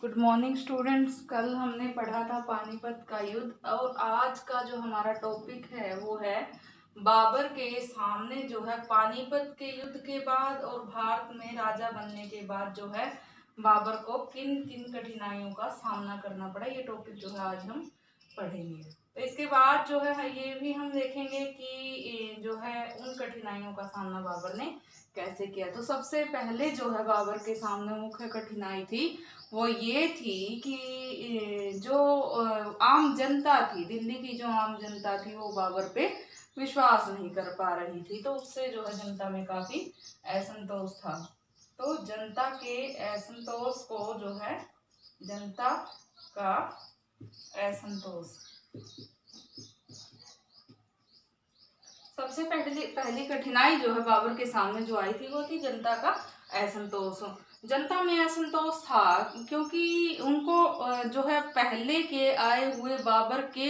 Good morning students. कल हमने पढ़ा था पानीपत का युद्ध और आज का जो हमारा टॉपिक है वो है बाबर के सामने जो है पानीपत के युद्ध के बाद और भारत में राजा बनने के बाद जो है बाबर को किन किन कठिनाइयों का सामना करना पड़ा, ये टॉपिक जो है आज हम पढ़ेंगे। तो इसके बाद जो है ये भी हम देखेंगे कि जो है उन कठिनाइयों का सामना बाबर ने कैसे किया। तो सबसे पहले जो है बाबर के सामने मुख्य कठिनाई थी वो ये थी कि जो आम जनता थी, दिल्ली की जो आम जनता थी वो बाबर पे विश्वास नहीं कर पा रही थी, तो उससे जो है जनता में काफी असंतोष था। तो जनता के असंतोष को जो है जनता का असंतोष, सबसे पहली कठिनाई जो है बाबर के सामने जो आई थी वो थी जनता का असंतोष। जनता में असंतोष था क्योंकि उनको जो है पहले के आए हुए बाबर के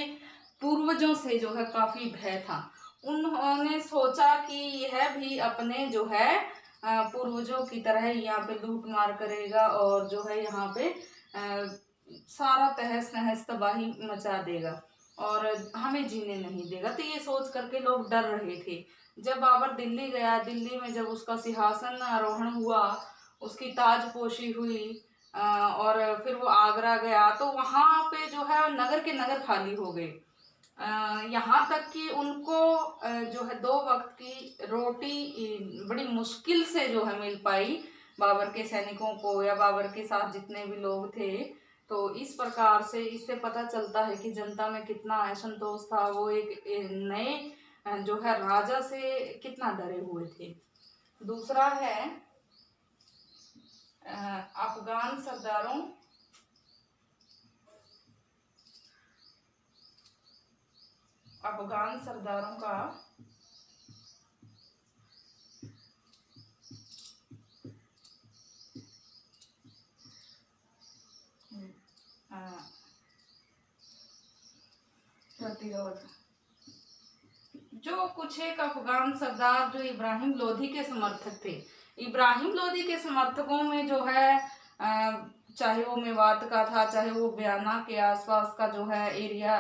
पूर्वजों से जो है काफी भय था। उन्होंने सोचा कि यह भी अपने जो है पूर्वजों की तरह यहाँ पे लूट मार करेगा और जो है यहाँ पे सारा तहस नहस तबाही मचा देगा और हमें जीने नहीं देगा। तो ये सोच करके लोग डर रहे थे। जब बाबर दिल्ली गया, दिल्ली में जब उसका सिंहासन आरोहण हुआ, उसकी ताजपोशी हुई और फिर वो आगरा गया, तो वहां पे जो है नगर के नगर खाली हो गए। यहाँ तक कि उनको जो है 2 वक्त की रोटी बड़ी मुश्किल से जो है मिल पाई बाबर के सैनिकों को या बाबर के साथ जितने भी लोग थे। तो इस प्रकार से इससे पता चलता है कि जनता में कितना असंतोष था, वो एक नए जो है राजा से कितना डरे हुए थे। दूसरा है अफगान सरदारों का प्रतिरोध। जो कुछ एक अफगान सरदार जो इब्राहिम लोधी के समर्थक थे, इब्राहिम लोधी के समर्थकों में जो है चाहे वो मेवात का था, चाहे वो बयाना के आसपास का जो है एरिया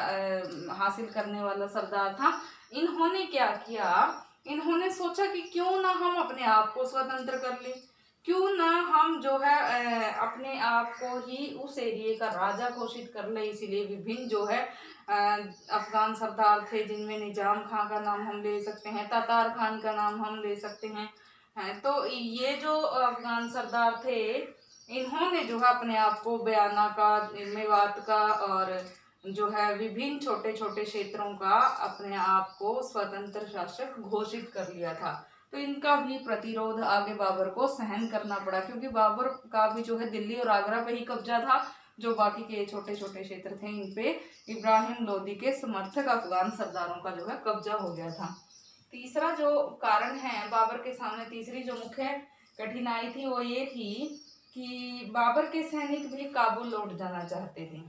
हासिल करने वाला सरदार था, इन्होंने क्या किया, इन्होंने सोचा कि क्यों ना हम अपने आप को स्वतंत्र कर लें, क्यों ना हम जो है अपने आप को ही उस एरिया का राजा घोषित कर ले। इसीलिए विभिन्न जो है अफगान सरदार थे, जिनमें निजाम खां का नाम हम ले सकते हैं, तातार खान का नाम हम ले सकते हैं। तो ये जो अफगान सरदार थे, इन्होंने जो है अपने आप को बयाना का, मेवात का और जो है विभिन्न छोटे छोटे क्षेत्रों का अपने आप को स्वतंत्र शासक घोषित कर लिया था। तो इनका भी प्रतिरोध आगे बाबर को सहन करना पड़ा, क्योंकि बाबर का भी जो है दिल्ली और आगरा पे ही कब्जा था, जो बाकी के छोटे छोटे क्षेत्र थे इन पे इब्राहिम लोदी के समर्थक अफगान सरदारों का जो है कब्जा हो गया था। तीसरा जो कारण है बाबर के सामने, तीसरी जो मुख्य कठिनाई थी वो ये थी कि बाबर के सैनिक भी काबुल लौट जाना चाहते थे।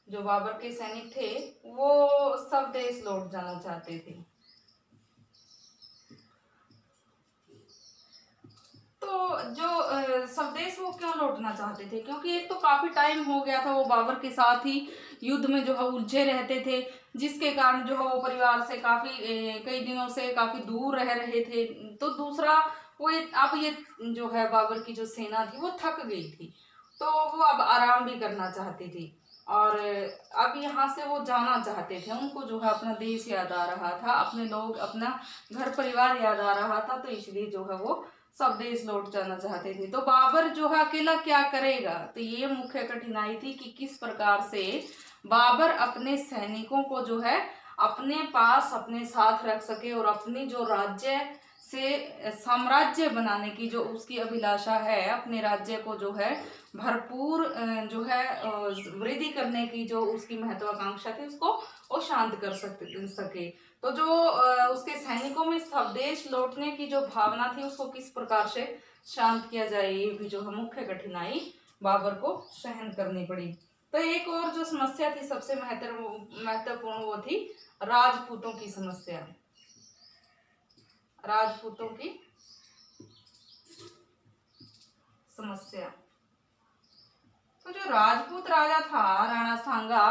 जो बाबर के सैनिक थे वो सब देश लौट जाना चाहते थे। तो जो स्वदेश वो क्यों लौटना चाहते थे, क्योंकि एक तो काफी टाइम हो गया था वो बाबर के साथ ही युद्ध में जो है उलझे रहते थे, जिसके कारण जो है वो परिवार से काफी कई दिनों से काफी दूर रह रहे थे। तो दूसरा वो अब ये जो है बाबर की जो सेना थी वो थक गई थी, तो वो अब आराम भी करना चाहती थी और अब यहाँ से वो जाना चाहते थे। उनको जो है अपना देश याद आ रहा था, अपने लोग, अपना घर परिवार याद आ रहा था, तो इसलिए जो है वो सब देश लौट जाना चाहते थे। तो बाबर जो है अकेला क्या करेगा, तो ये मुख्य कठिनाई थी कि किस प्रकार से बाबर अपने सैनिकों को जो है अपने पास अपने साथ रख सके और अपनी जो राज्य से साम्राज्य बनाने की जो उसकी अभिलाषा है, अपने राज्य को जो है भरपूर जो है वृद्धि करने की जो उसकी महत्वाकांक्षा थी, उसको वो शांत कर सके। तो जो उसके सैनिकों में स्वदेश लौटने की जो भावना थी उसको किस प्रकार से शांत किया जाए, ये भी जो है मुख्य कठिनाई बाबर को सहन करनी पड़ी। तो एक और जो समस्या थी सबसे महत्वपूर्ण वो थी राजपूतों की समस्या। राजपूतों की समस्या राजपूत राजा था राणा सांगा,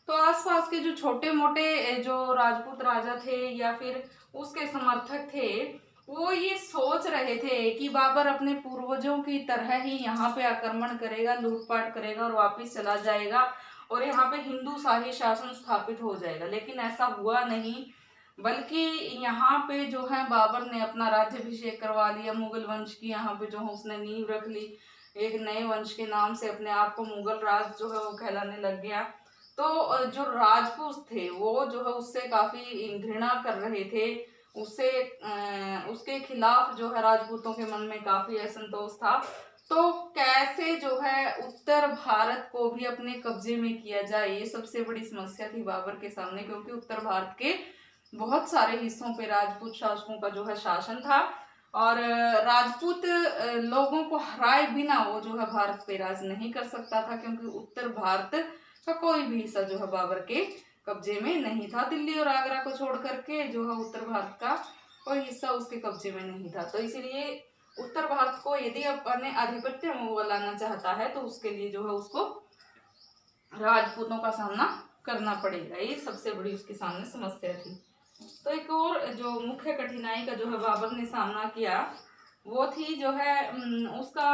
तो आसपास के जो छोटे मोटे जो राजपूत राजा थे या फिर उसके समर्थक थे, वो ये सोच रहे थे कि बाबर अपने पूर्वजों की तरह ही यहाँ पे आक्रमण करेगा, लूटपाट करेगा और वापिस चला जाएगा और यहाँ पे हिंदू शाही शासन स्थापित हो जाएगा। लेकिन ऐसा हुआ नहीं, बल्कि यहाँ पे जो है बाबर ने अपना राज्याभिषेक करवा लिया, मुगल वंश की यहाँ पे जो है उसने नींव रख ली, एक नए वंश के नाम से अपने आप को मुगल राज जो है वो कहलाने लग गया। तो जो राजपूत थे वो जो है उससे काफी घृणा कर रहे थे, उससे उसके खिलाफ जो है राजपूतों के मन में काफी असंतोष था। तो कैसे जो है उत्तर भारत को भी अपने कब्जे में किया जाए, ये सबसे बड़ी समस्या थी बाबर के सामने, क्योंकि उत्तर भारत के बहुत सारे हिस्सों पे राजपूत शासकों का जो है शासन था और राजपूत लोगों को हराए बिना वो जो है भारत पे राज नहीं कर सकता था, क्योंकि उत्तर भारत का कोई भी हिस्सा जो है बाबर के कब्जे में नहीं था। दिल्ली और आगरा को छोड़ करके जो है उत्तर भारत का कोई हिस्सा उसके कब्जे में नहीं था। तो इसीलिए उत्तर भारत को यदि अपने आधिपत्य में वो लाना चाहता है तो उसके लिए जो है उसको राजपूतों का सामना करना पड़ेगा, ये सबसे बड़ी उसके सामने समस्या थी। तो एक और जो मुख्य कठिनाई का जो है बाबर ने सामना किया वो थी जो है उसका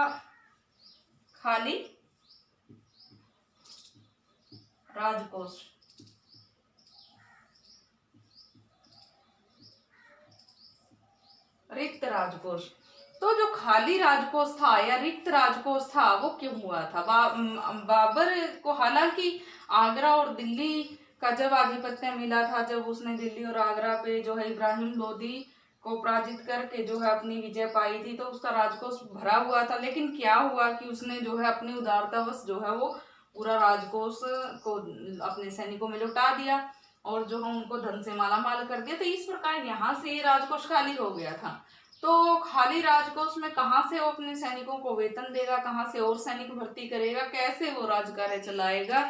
खाली राजकोष। रिक्त राजकोष, तो जो खाली राजकोष था या रिक्त राजकोष था वो क्यों हुआ था? बाबर को हालांकि आगरा और दिल्ली का जब आधिपत्य मिला था, जब उसने दिल्ली और आगरा पे जो है इब्राहिम लोदी को पराजित करके जो है अपनी विजय पाई थी, तो उसका राजकोष भरा हुआ था। लेकिन क्या हुआ कि उसने जो है अपनी उदारतावश जो है वो पूरा राजकोष को अपने सैनिकों में लौटा दिया और जो है उनको धन से माला माल कर दिया। तो इस प्रकार यहाँ से राजकोष खाली हो गया था। तो खाली राजकोष में कहाँ से वो अपने सैनिकों को वेतन देगा, कहाँ से और सैनिक भर्ती करेगा, कैसे वो राजकार्य चलाएगा?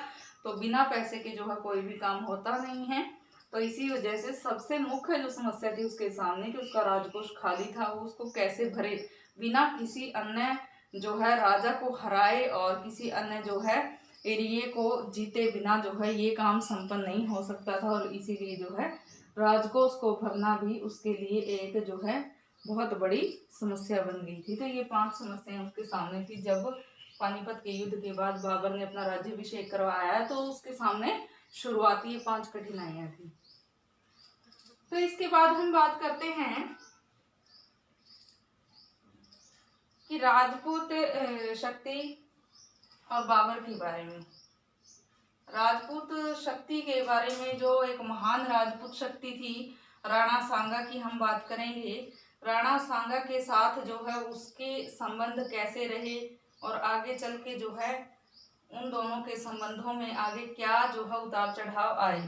तो बिना पैसे के जो है कोई भी काम होता नहीं है। तो इसी वजह से सबसे मुख्य जो समस्या थी उसके सामने कि उसका राजकोष खाली था, वो उसको कैसे भरे बिना किसी अन्य जो है राजा को हराए और किसी अन्य जो है एरिए को जीते बिना जो है ये काम संपन्न नहीं हो सकता था। और इसीलिए जो है राजकोष को भरना भी उसके लिए एक जो है बहुत बड़ी समस्या बन गई थी। तो ये 5 समस्याएं उसके सामने थी जब पानीपत के युद्ध के बाद बाबर ने अपना राज्याभिषेक करवाया, तो उसके सामने शुरुआती 5 कठिनाइयां थी। तो इसके बाद हम बात करते हैं कि राजपूत शक्ति और बाबर के बारे में। राजपूत शक्ति के बारे में जो एक महान राजपूत शक्ति थी राणा सांगा की हम बात करेंगे। राणा सांगा के साथ जो है उसके संबंध कैसे रहे और आगे चल के जो है उन दोनों के संबंधों में आगे क्या जो है उतार चढ़ाव आए।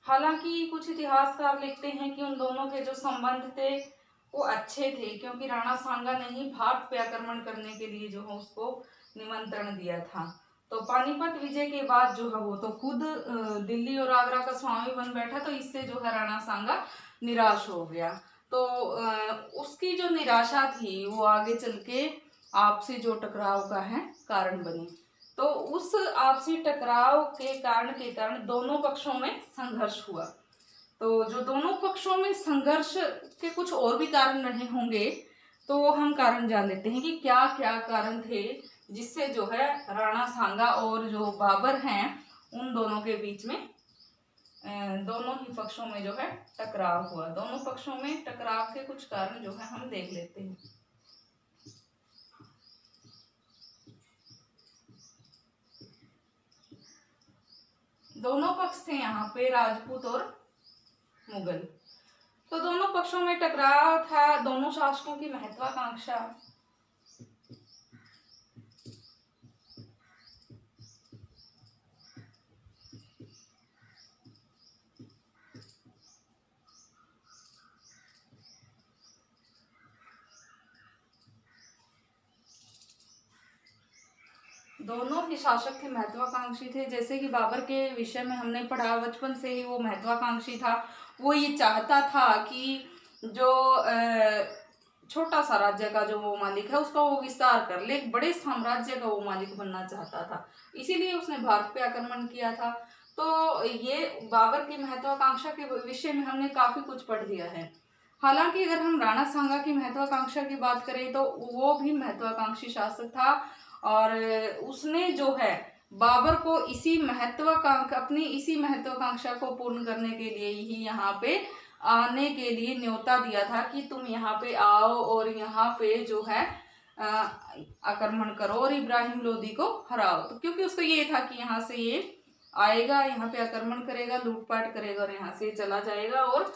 हालांकि कुछ इतिहासकार लिखते हैं कि उन दोनों के जो संबंध थे वो अच्छे थे, क्योंकि राणा सांगा ने ही भारत पे आक्रमण करने के लिए जो है उसको निमंत्रण दिया था। तो पानीपत विजय के बाद जो है वो तो खुद दिल्ली और आगरा का स्वामी बन बैठा, तो इससे जो है राणा सांगा निराश हो गया। तो उसकी जो निराशा थी वो आगे चल के आपसी जो टकराव का है कारण बनी। तो उस आपसी टकराव के कारण दोनों पक्षों में संघर्ष हुआ। तो जो दोनों पक्षों में संघर्ष के कुछ और भी कारण रहे होंगे, तो हम कारण जान लेते हैं कि क्या क्या कारण थे जिससे जो है राणा सांगा और जो बाबर हैं उन दोनों के बीच में दोनों ही पक्षों में जो है टकराव हुआ। दोनों पक्षों में टकराव के कुछ कारण जो है हम देख लेते हैं। दोनों पक्ष थे यहाँ पे राजपूत और मुगल। तो दोनों पक्षों में टकराव था, दोनों शासकों की महत्वाकांक्षा। दोनों ही शासक थे महत्वाकांक्षी थे। जैसे कि बाबर के विषय में हमने पढ़ा, बचपन से ही वो महत्वाकांक्षी था। वो ये चाहता था कि जो छोटा सा राज्य का जो वो मालिक है उसका वो विस्तार कर ले, एक बड़े साम्राज्य का वो मालिक बनना चाहता था, इसीलिए उसने भारत पे आक्रमण किया था। तो ये बाबर की महत्वाकांक्षा के विषय में हमने काफी कुछ पढ़ लिया है। हालांकि अगर हम राणा सांगा की महत्वाकांक्षा की बात करें तो वो भी महत्वाकांक्षी शासक था, और उसने जो है बाबर को अपनी इसी महत्वाकांक्षा को पूर्ण करने के लिए ही यहाँ पे आने के लिए न्योता दिया था कि तुम यहाँ पे आओ और यहाँ पे जो है आक्रमण करो और इब्राहिम लोदी को हराओ। तो क्योंकि उसको ये था कि यहाँ से ये आएगा, यहाँ पे आक्रमण करेगा, लूटपाट करेगा और यहाँ से चला जाएगा, और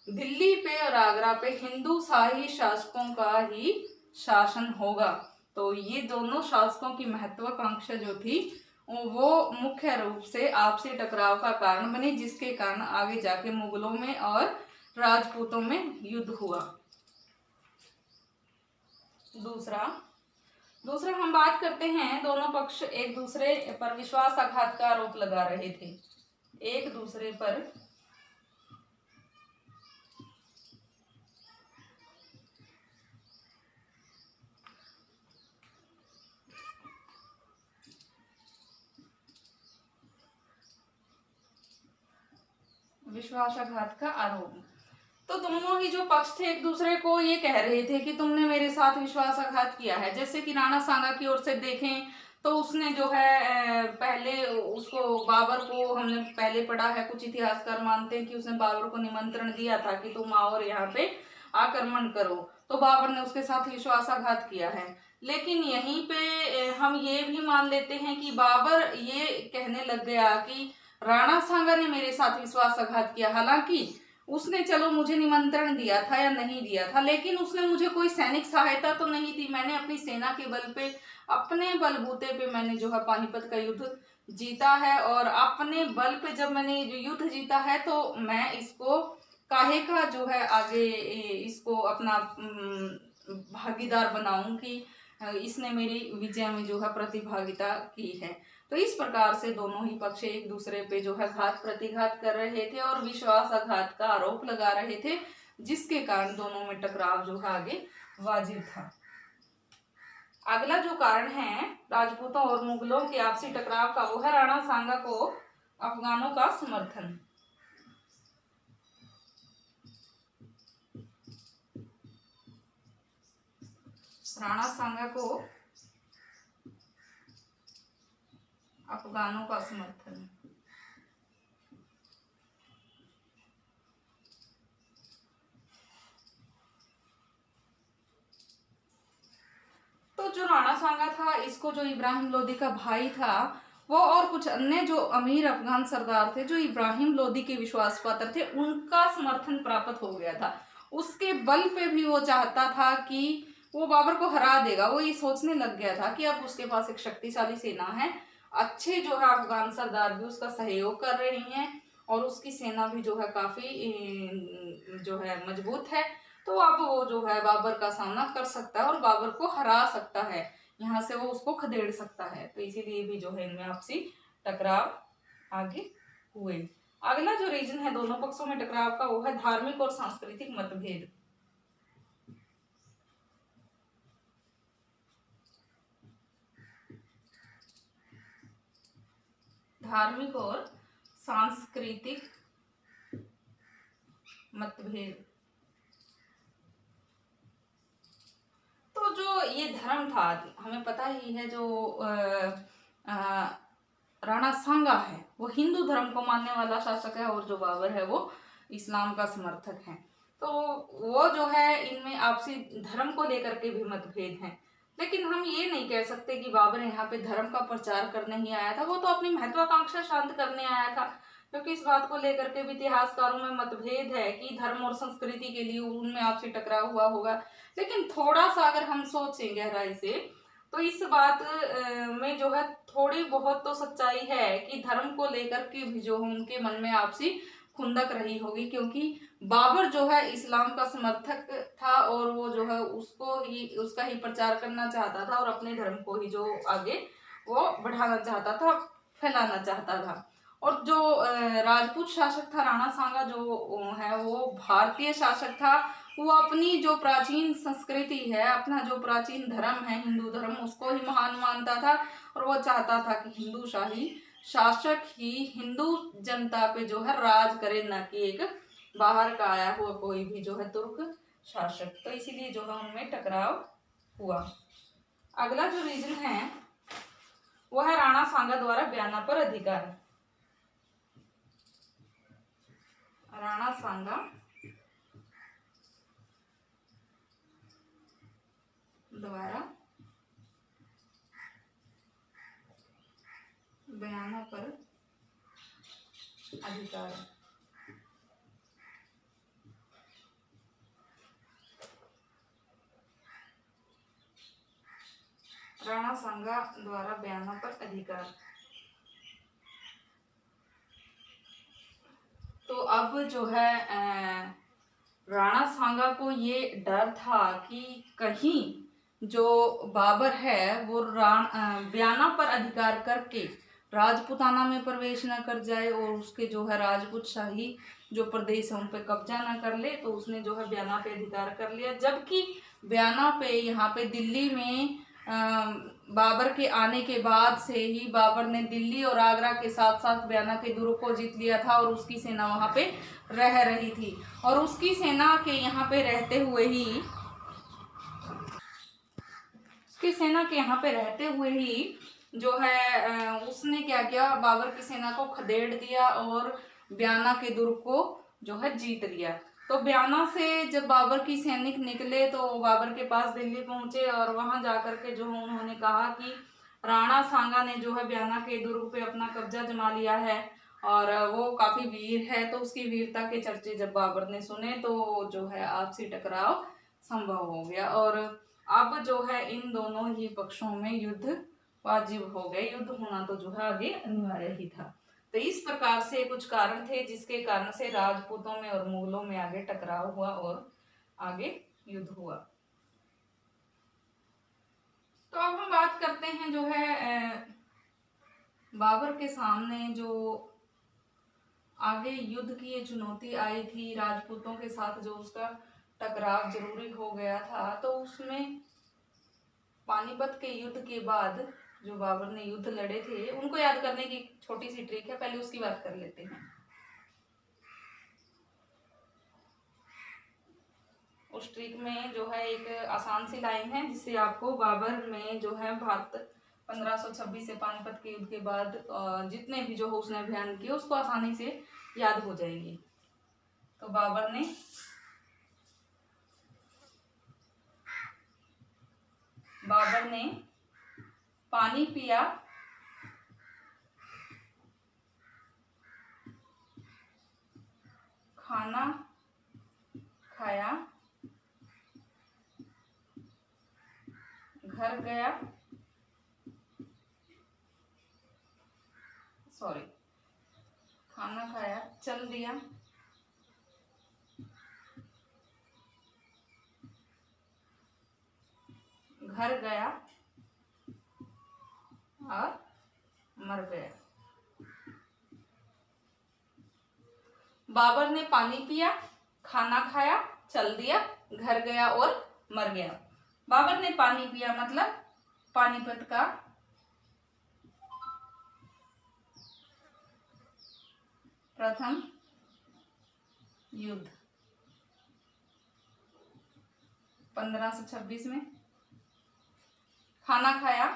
दिल्ली पे और आगरा पे हिंदू शाही शासकों का ही शासन होगा। तो ये दोनों शासकों की महत्वाकांक्षा जो थी वो मुख्य रूप से आपसी टकराव का कारण बनी, जिसके कारण आगे जाके मुगलों में और राजपूतों में युद्ध हुआ। दूसरा हम बात करते हैं, दोनों पक्ष एक दूसरे पर विश्वासघात का आरोप लगा रहे थे, एक दूसरे पर विश्वासघात का आरोप। तो दोनों ही जो पक्ष थे एक दूसरे को ये कह रहे थे कि तुमने मेरे साथ विश्वासघात किया है। जैसे कि राणा सांगा की ओर से देखें तो उसने जो है पहले उसको बाबर को, हमने पहले पढ़ा है, कुछ इतिहासकार मानते हैं कि उसने बाबर को निमंत्रण दिया था कि तुम आओ और यहाँ पे आक्रमण करो, तो बाबर ने उसके साथ विश्वासघात किया है। लेकिन यहीं पे हम ये भी मान लेते हैं कि बाबर ये कहने लग गया कि राणा सांगा ने मेरे साथ विश्वासघात किया। हालांकि उसने चलो मुझे निमंत्रण दिया था या नहीं दिया था, लेकिन उसने मुझे कोई सैनिक सहायता तो नहीं दी। मैंने अपनी सेना के बल पे, अपने बलबूते पे मैंने जो है पानीपत का युद्ध जीता है, और अपने बल पे जब मैंने युद्ध जीता है तो मैं इसको काहे का जो है आगे इसको अपना भागीदार बनाऊं कि इसने मेरी विजय में जो है प्रतिभागिता की है। तो इस प्रकार से दोनों ही पक्ष एक दूसरे पे जो है घात प्रतिघात कर रहे थे और विश्वासघात का आरोप लगा रहे थे, जिसके कारण दोनों में टकराव जो है आगे वाजिब था। अगला जो कारण है राजपूतों और मुगलों के आपसी टकराव का, वो है राणा सांगा को अफगानों का समर्थन। राणा सांगा को अफगानों का समर्थन। तो जो राणा सांगा था, इसको जो इब्राहिम लोदी का भाई था वो और कुछ अन्य जो अमीर अफगान सरदार थे जो इब्राहिम लोदी के विश्वास पात्र थे, उनका समर्थन प्राप्त हो गया था। उसके बल पे भी वो चाहता था कि वो बाबर को हरा देगा। वो ये सोचने लग गया था कि अब उसके पास एक शक्तिशाली सेना है, अच्छे जो है अफगान सरदार भी उसका सहयोग कर रहे हैं, और उसकी सेना भी जो है काफी जो है मजबूत है। तो अब वो जो है बाबर का सामना कर सकता है और बाबर को हरा सकता है, यहाँ से वो उसको खदेड़ सकता है। तो इसीलिए भी जो है इनमें आपसी टकराव आगे हुए। अगला जो रीजन है दोनों पक्षों में टकराव का, वो है धार्मिक और सांस्कृतिक मतभेद। धार्मिक और सांस्कृतिक मतभेद। तो जो ये धर्म था, हमें पता ही है, जो राणा सांगा है वो हिंदू धर्म को मानने वाला शासक है, और जो बाबर है वो इस्लाम का समर्थक है। तो वो जो है इनमें आपसी धर्म को लेकर के भी मतभेद हैं। लेकिन हम ये नहीं कह सकते कि बाबर यहाँ पे धर्म का प्रचार करने ही आया था, वो तो अपनी महत्वाकांक्षा शांत करने आया था। क्योंकि इस बात को लेकर के भी इतिहासकारों में मतभेद है कि धर्म और संस्कृति के लिए उनमें आपसी टकराव हुआ होगा। लेकिन थोड़ा सा अगर हम सोचें गहराई से तो इस बात में जो है थोड़ी बहुत तो सच्चाई है कि धर्म को लेकर के भी जो उनके मन में आपसी खुंदक रही होगी, क्योंकि बाबर जो है इस्लाम का समर्थक था और वो जो है उसका ही प्रचार करना चाहता था और अपने धर्म को ही जो आगे वो बढ़ाना चाहता था, फैलाना चाहता था। और जो राजपूत शासक था राणा सांगा जो है वो भारतीय शासक था। वो अपनी जो प्राचीन संस्कृति है, अपना जो प्राचीन धर्म है हिंदू धर्म, उसको ही महान मानता था और वो चाहता था कि हिंदू शाही शासक ही हिंदू जनता पे जो है राज करे, न कि एक बाहर का आया हुआ कोई भी जो है तुर्क शासक। तो इसीलिए जो है उनमें टकराव हुआ। अगला जो रीजन है वो है राणा सांगा द्वारा बयाना पर अधिकार। राणा सांगा द्वारा बयाना पर अधिकार। राणा सांगा द्वारा बयाना पर अधिकार। तो अब जो है राणा सांगा को ये डर था कि कहीं जो बाबर है वो बयाना पर अधिकार करके राजपूताना में प्रवेश न कर जाए और उसके जो है राजपूत शाही जो प्रदेश है उन पे कब्जा न कर ले। तो उसने जो है बयाना पे अधिकार कर लिया, जबकि बयाना पे यहाँ पे दिल्ली में बाबर के आने के बाद से ही बाबर ने दिल्ली और आगरा के साथ साथ बयाना के दुर्ग को जीत लिया था और उसकी सेना वहाँ पे रह रही थी। और उसकी सेना के यहाँ पे रहते हुए ही जो है उसने क्या किया, बाबर की सेना को खदेड़ दिया और बयाना के दुर्ग को जो है जीत लिया। तो बयाना से जब बाबर की सैनिक निकले तो बाबर के पास दिल्ली पहुंचे और वहां जाकर के जो है उन्होंने कहा कि राणा सांगा ने जो है बयाना के दुर्ग पे अपना कब्जा जमा लिया है और वो काफी वीर है। तो उसकी वीरता के चर्चे जब बाबर ने सुने तो जो है आपसी टकराव संभव हो गया और अब जो है इन दोनों ही पक्षों में युद्ध वाजिब हो गए। युद्ध होना तो जो है आगे अनिवार्य ही था। तो इस प्रकार से कुछ कारण थे जिसके कारण से राजपूतों में और मुगलों में आगे टकराव हुआ और आगे युद्ध हुआ। तो अब हम बात करते हैं जो है बाबर के सामने जो आगे युद्ध की ये चुनौती आई थी, राजपूतों के साथ जो उसका टकराव जरूरी हो गया था। तो उसमें पानीपत के युद्ध के बाद जो बाबर ने युद्ध लड़े थे उनको याद करने की छोटी सी ट्रिक है, पहले उसकी बात कर लेते हैं। उस ट्रिक में जो है एक आसान सी लाइन है जिससे आपको बाबर में जो है भारत 1526 से पानीपत के युद्ध के बाद जितने भी जो हो उसने अभियान किए उसको आसानी से याद हो जाएंगे। तो बाबर ने पानी पिया, खाना खाया, घर गया, खाना खाया, चल दिया, घर गया और मर गया। बाबर ने पानी पिया, खाना खाया, चल दिया, घर गया और मर गया। बाबर ने पानी पिया मतलब पानीपत का प्रथम युद्ध 1526 में। खाना खाया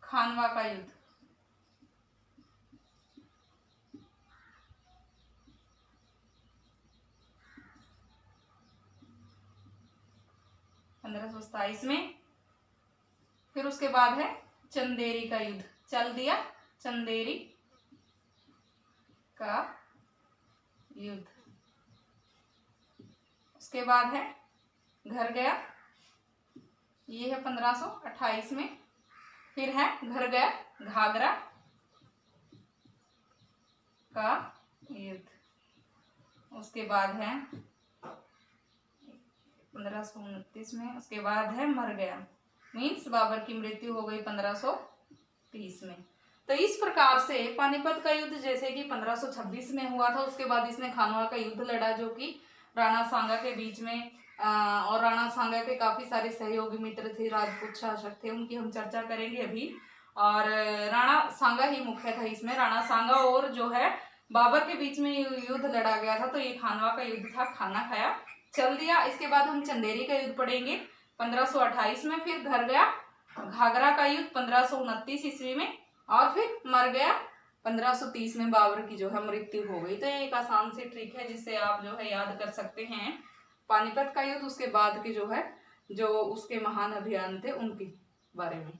खानवा का युद्ध 1527 में। फिर उसके बाद है चंदेरी का युद्ध, चल दिया चंदेरी का युद्ध। उसके बाद है घर गया, ये है 1528 में। फिर है घर गया घाघरा का युद्ध। उसके बाद है 1529 में। उसके बाद है मर गया, मीन्स बाबर की मृत्यु हो गई 1530 में। तो इस प्रकार से पानीपत का युद्ध जैसे कि 1526 में हुआ था, उसके बाद इसने खानवा का युद्ध लड़ा जो कि राणा सांगा के बीच में, और राणा सांगा के काफी सारे सहयोगी मित्र थे, राजपूत शासक थे, उनकी हम चर्चा करेंगे अभी। और राणा सांगा ही मुख्य था इसमें। राणा सांगा और जो है बाबर के बीच में युद्ध लड़ा गया था, तो ये खानवा का युद्ध था, खाना खाया चल दिया। इसके बाद हम चंदेरी का युद्ध पढ़ेंगे 1528 में, फिर घर गया घाघरा का युद्ध 1529 ईस्वी में, और फिर मर गया 1530 में, बाबर की जो है मृत्यु हो गई। तो ये एक आसान सी ट्रिक है जिससे आप जो है याद कर सकते हैं पानीपत का युद्ध, उसके बाद के जो है जो उसके महान अभियान थे उनके बारे में।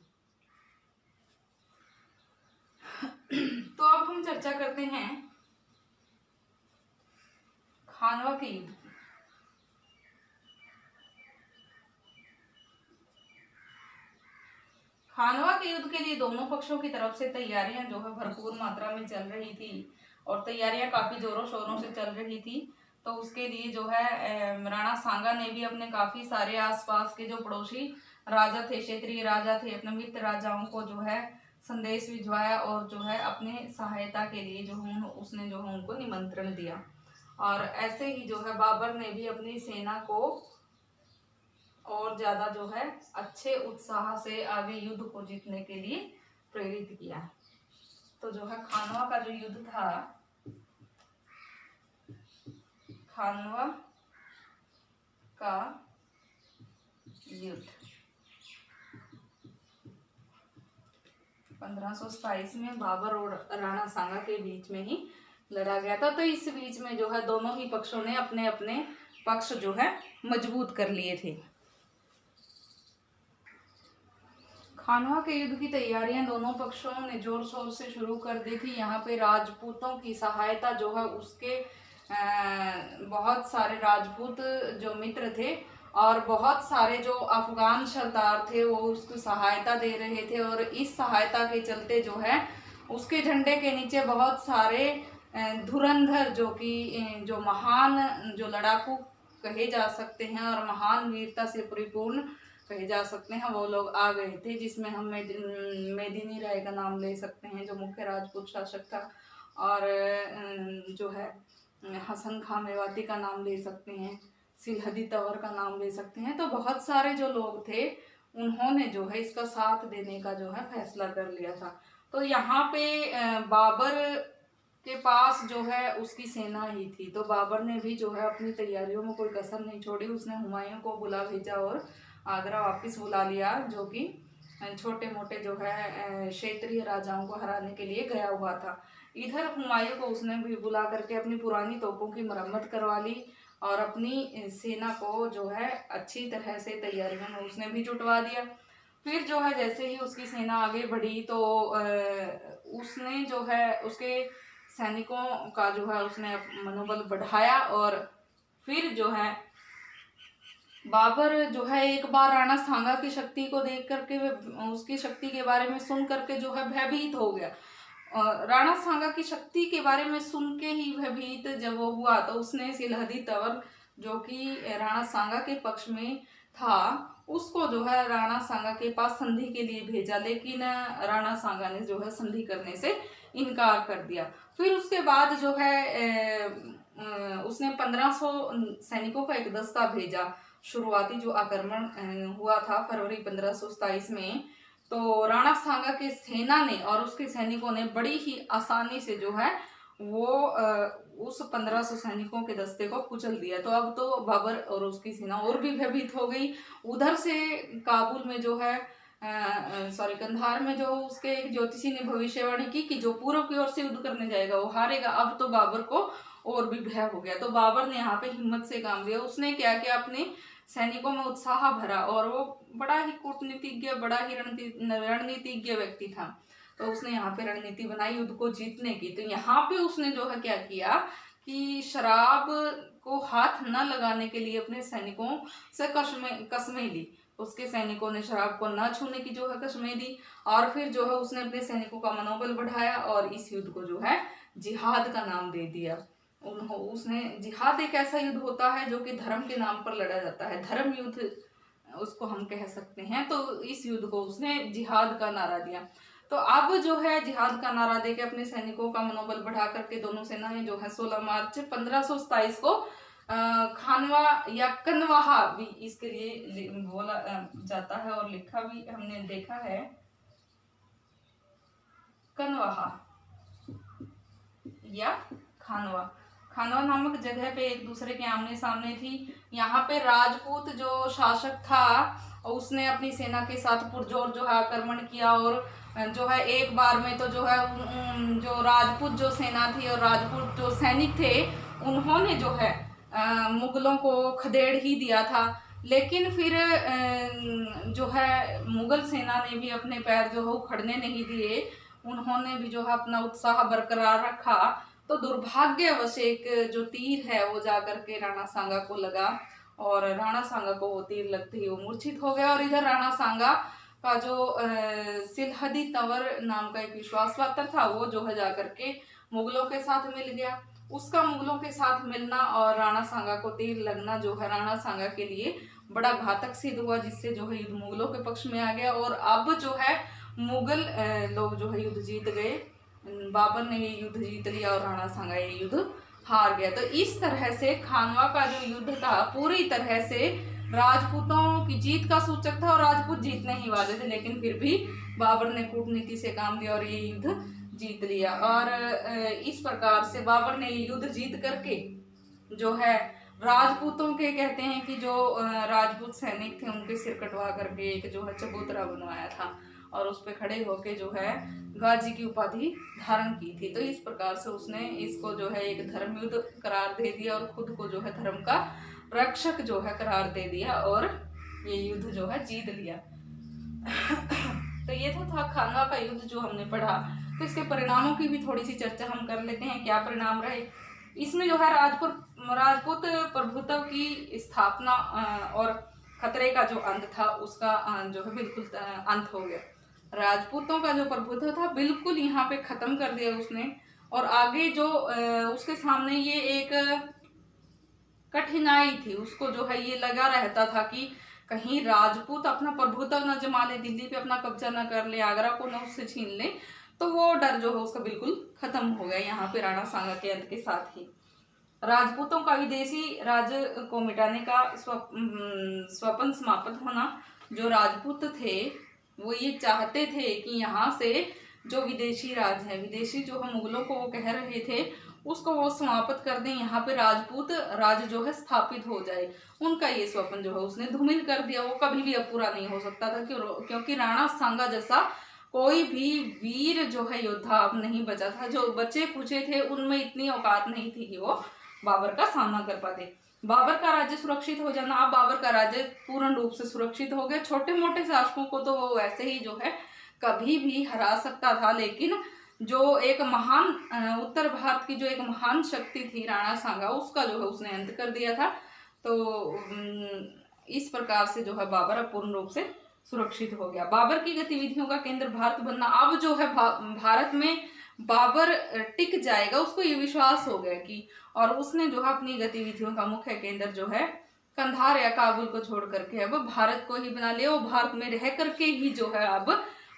तो अब हम चर्चा करते हैं खानवा के युद्ध की। खानवा के युद्ध के लिए दोनों पक्षों की तरफ से तैयारियां जो है भरपूर मात्रा में चल रही थी, और तैयारियां काफी जोरों शोरों से चल रही थी। तो उसके लिए जो है राणा सांगा ने भी अपने काफी सारे आसपास के जो पड़ोसी राजा थे, क्षेत्रीय राजा थे, अपने मित्र राजाओं को जो है संदेश भिजवाया, और जो है अपने सहायता के लिए जो उसने जो है उनको निमंत्रण दिया। और ऐसे ही जो है बाबर ने भी अपनी सेना को और ज्यादा जो है अच्छे उत्साह से आगे युद्ध को जीतने के लिए प्रेरित किया। तो जो है खानवा का जो युद्ध था, खानवा का युद्ध 1527 में बाबर और राणा सांगा के बीच में ही लड़ा गया था। तो इस बीच में जो है दोनों ही पक्षों ने अपने अपने पक्ष जो है मजबूत कर लिए थे। खानवा के युद्ध की तैयारियां दोनों पक्षों ने जोर शोर से शुरू कर दी थी। यहाँ पे राजपूतों की सहायता जो है उसके बहुत सारे राजपूत जो मित्र थे और बहुत सारे जो अफगान सरदार थे वो उसको सहायता दे रहे थे, और इस सहायता के चलते जो है उसके झंडे के नीचे बहुत सारे धुरंधर जो कि जो महान जो लड़ाकू कहे जा सकते हैं और महान वीरता से परिपूर्ण कहे जा सकते हैं वो लोग आ गए थे, जिसमें हम मेदिनी राय का नाम ले सकते हैं जो मुख्य राजपूत शासक था, और जो है हसन खां मेवाती का नाम ले सकते हैं, सिलहदी तंवर का नाम ले सकते हैं। तो बहुत सारे जो लोग थे उन्होंने जो है इसका साथ देने का जो है फैसला कर लिया था। तो यहाँ पे बाबर के पास जो है उसकी सेना ही थी, तो बाबर ने भी जो है अपनी तैयारियों में कोई कसर नहीं छोड़ी। उसने हुमायूं को बुला भेजा और आगरा वापस बुला लिया, जो कि छोटे मोटे जो है क्षेत्रीय राजाओं को हराने के लिए गया हुआ था। इधर हुमायूं को उसने भी बुला करके अपनी पुरानी तोपों की मरम्मत करवा ली और अपनी सेना को जो है अच्छी तरह से तैयारियों में उसने भी जुटवा दिया। फिर जो है जैसे ही उसकी सेना आगे बढ़ी तो उसने जो है उसके सैनिकों का जो है उसने मनोबल बढ़ाया, और फिर जो है बाबर जो है एक बार राणा सांगा की शक्ति को देख करके उसकी शक्ति के बारे में सुन करके जो है भयभीत हो गया। राणा सांगा की शक्ति के बारे में सुन के ही भयभीत जब वो हुआ तो उसने सिलहदी तंवर जो कि राणा सांगा के पक्ष में था उसको जो है राणा सांगा के पास संधि के लिए भेजा, लेकिन राणा सांगा ने जो है संधि करने से इनकार कर दिया। फिर उसके बाद जो है उसने 1500 सैनिकों का एक दस्ता भेजा। शुरुआती जो आक्रमण हुआ था फरवरी 1527 में, तो राणा सांगा के सेना ने और उसके सैनिकों ने बड़ी ही आसानी से जो है वो उस 1500 सैनिकों के दस्ते को कुचल दिया। तो अब तो बाबर और उसकी सेना और भी भयभीत हो गई। उधर से काबुल में जो है कंधार में जो उसके एक ज्योतिषी ने भविष्यवाणी की कि जो पूर्व की ओर से युद्ध करने जाएगा वो हारेगा। अब तो बाबर को और भी भय हो गया, तो बाबर ने यहाँ पे हिम्मत से काम लिया। उसने क्या किया, अपने सैनिकों में उत्साह भरा, और वो बड़ा ही कूटनीतिज्ञ, बड़ा ही रणनीतिज्ञ व्यक्ति था। तो उसने यहाँ पे रणनीति बनाई युद्ध को जीतने की। तो यहाँ पे उसने जो है क्या किया कि शराब को हाथ न लगाने के लिए अपने सैनिकों से कसमें ली। उसके सैनिकों ने शराब को न छूने की जो है कसमें दी, और फिर जो है उसने अपने सैनिकों का मनोबल बढ़ाया और इस युद्ध को जो है जिहाद का नाम दे दिया। उसने जिहाद एक ऐसा युद्ध होता है जो कि धर्म के नाम पर लड़ा जाता है, धर्म युद्ध उसको हम कह सकते हैं। तो इस युद्ध को उसने जिहाद का नारा दिया। तो अब जो है जिहाद का नारा देके अपने सैनिकों का मनोबल बढ़ा करके दोनों सेनाएं जो है 16 मार्च 1527 को खानवा या कनवाहा भी इसके लिए बोला जाता है और लिखा भी हमने देखा है, कनवाहा या खानवा। खानवा नामक जगह पे एक दूसरे के आमने सामने थी। यहाँ पे राजपूत जो शासक था उसने अपनी सेना के साथ पुरजोर जो है आक्रमण किया और जो है एक बार में तो जो है जो राजपूत जो सेना थी और राजपूत जो सैनिक थे उन्होंने जो है मुगलों को खदेड़ ही दिया था। लेकिन फिर जो है मुगल सेना ने भी अपने पैर जो है उखड़ने नहीं दिए, उन्होंने भी जो है अपना उत्साह बरकरार रखा। तो दुर्भाग्यवश एक जो तीर है वो जाकर के राणा सांगा को लगा और राणा सांगा को वो तीर लगते ही वो मूर्छित हो गया। और इधर राणा सांगा का जो सिलहदी तंवर नाम का एक विश्वास पात्र था वो जो है जाकर के मुगलों के साथ मिल गया। उसका मुगलों के साथ मिलना और राणा सांगा को तीर लगना जो है राणा सांगा के लिए बड़ा घातक सिद्ध हुआ, जिससे जो है युद्ध मुगलों के पक्ष में आ गया और अब जो है मुगल लोग जो है युद्ध जीत गए। बाबर ने ये युद्ध जीत लिया और राणा सांगा ये युद्ध हार गया। तो इस तरह से खानवा का जो युद्ध था पूरी तरह से राजपूतों की जीत का सूचक था और राजपूत जीतने ही वाले थे, लेकिन फिर भी बाबर ने कूटनीति से काम लिया और ये युद्ध जीत लिया। और इस प्रकार से बाबर ने ये युद्ध जीत करके जो है राजपूतों के कहते हैं कि जो राजपूत सैनिक थे उनके सिर कटवा करके एक जो है चबूतरा बनवाया था और उस पे खड़े होके जो है गाजी की उपाधि धारण की थी। तो इस प्रकार से उसने इसको जो है एक धर्म युद्ध करार दे दिया और खुद को जो है धर्म का रक्षक जो है करार दे दिया और ये युद्ध जो है जीत लिया। तो ये तो था खानवा का युद्ध जो हमने पढ़ा। तो इसके परिणामों की भी थोड़ी सी चर्चा हम कर लेते हैं, क्या परिणाम रहे। इसमें जो है राजपूत प्रभुत्व की स्थापना और खतरे का जो अंत था उसका जो है बिल्कुल अंत हो गया। राजपूतों का जो प्रभुत्व था बिल्कुल यहाँ पे खत्म कर दिया उसने। और आगे जो उसके सामने ये एक कठिनाई थी, उसको जो है ये लगा रहता था कि कहीं राजपूत अपना प्रभुत्व न जमा ले, दिल्ली पे अपना कब्जा न कर ले, आगरा को न उससे छीन ले। तो वो डर जो है उसका बिल्कुल खत्म हो गया यहाँ पे राणा सांगा के अंत के साथ ही। राजपूतों का विदेशी राज को मिटाने का स्वप्न समाप्त होना। जो राजपूत थे वो ये चाहते थे कि यहाँ से जो विदेशी राज है, विदेशी जो हम मुगलों को वो कह रहे थे उसको वो समाप्त कर दें, यहाँ पे राजपूत राज जो है स्थापित हो जाए। उनका ये स्वप्न जो है उसने धूमिल कर दिया, वो कभी भी अब पूरा नहीं हो सकता था क्योंकि राणा सांगा जैसा कोई भी वीर जो है योद्धा अब नहीं बचा था। जो बचे कुचे थे उनमें इतनी औकात नहीं थी कि वो बाबर का सामना कर पाते। बाबर का राज्य सुरक्षित हो जाना, अब बाबर का राज्य पूर्ण रूप से सुरक्षित हो गया। छोटे मोटे शासकों को तो वो वैसे ही जो है कभी भी हरा सकता था, लेकिन जो एक महान उत्तर भारत की जो एक महान शक्ति थी राणा सांगा, उसका जो है उसने अंत कर दिया था। तो इस प्रकार से जो है बाबर अब पूर्ण रूप से सुरक्षित हो गया। बाबर की गतिविधियों का केंद्र भारत बनना, अब जो है भारत में बाबर टिक जाएगा, उसको ये विश्वास हो गया कि, और उसने जो है अपनी गतिविधियों का मुख्य केंद्र जो है कंधार या काबुल को छोड़ करके अब भारत को ही बना लिया। वो भारत में रह करके ही जो है अब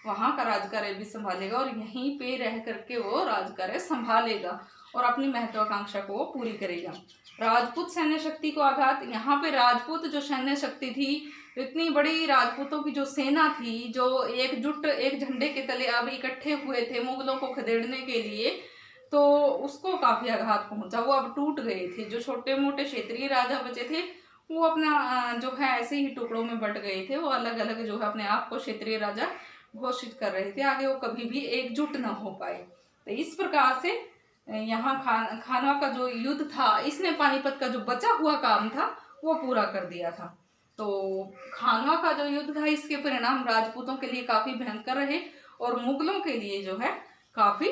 वहां का राजकार्य भी संभालेगा और यहीं पे रह करके वो राजकार्य संभालेगा और अपनी महत्वाकांक्षा को वो पूरी करेगा। राजपूत सैन्य शक्ति को आघात, यहाँ पे राजपूत जो सैन्य शक्ति थी, इतनी बड़ी राजपूतों की जो सेना थी, जो एकजुट एक झंडे के तले अब इकट्ठे हुए थे मुगलों को खदेड़ने के लिए, तो उसको काफी आघात पहुंचा। वो अब टूट गए थे। जो छोटे मोटे क्षेत्रीय राजा बचे थे वो अपना जो है ऐसे ही टुकड़ों में बट गए थे। वो अलग अलग जो है अपने आप को क्षेत्रीय राजा घोषित कर रहे थे, आगे वो कभी भी एकजुट न हो पाए। तो इस प्रकार से यहाँ खानवा का जो युद्ध था, इसने पानीपत का जो बचा हुआ काम था वो पूरा कर दिया था। तो खानवा का जो युद्ध था इसके परिणाम राजपूतों के लिए काफी भयंकर रहे और मुगलों के लिए जो है काफी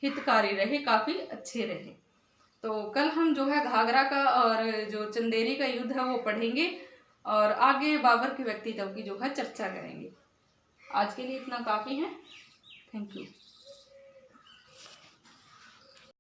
हितकारी रहे, काफी अच्छे रहे। तो कल हम जो है घाघरा का और जो चंदेरी का युद्ध है वो पढ़ेंगे और आगे बाबर के व्यक्तित्व की जो है चर्चा करेंगे। आज के लिए इतना काफी है। Thank you.